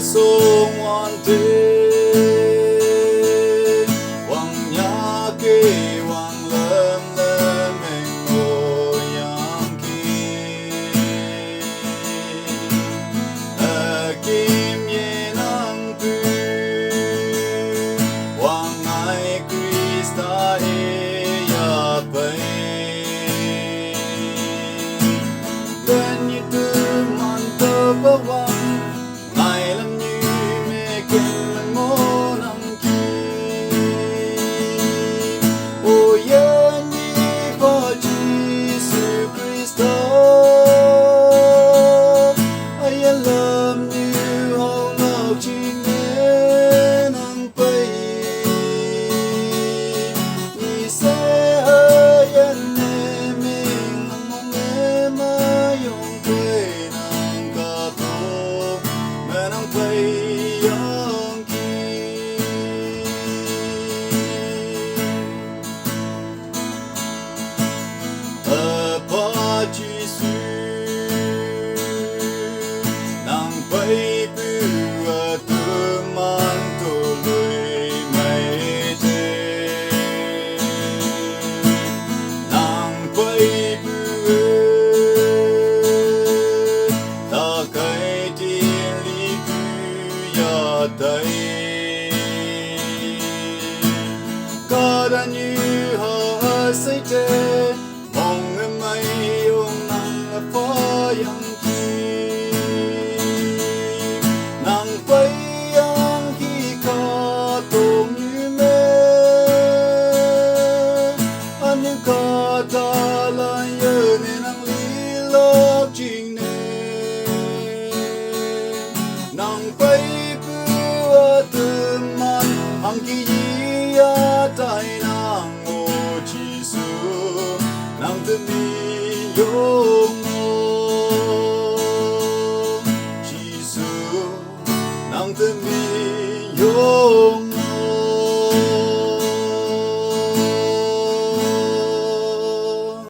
sông an thế hoàng nhã kê hoàng lâm lâm mình ngồi yang kia kim ye nang tu hoàng ai Krista e ya pai bên như tư man tơ bơ vang ngày làm như mẹ kinh mình mô nằm kia ôi yên như phó Jesus Christo ai yên làm như hầu lâu chính nên ăn bay như sẽ hơi yên nè mình làm mong em mà dùng quê nàng cả tổ mẹ nàng bay yang kia ba Jesus nàng bay bùa tư man tu lùi mây thế nàng bay bùa ta cây tiên lý bùa ya tay có đã như họ xây chế mong em mây ông nàng phó yang kia nàng bay yang khi có tôm như mê anh như có ta là nhớ nên nàng lý love chính nè nàng bay bùa từ man hằng kỳ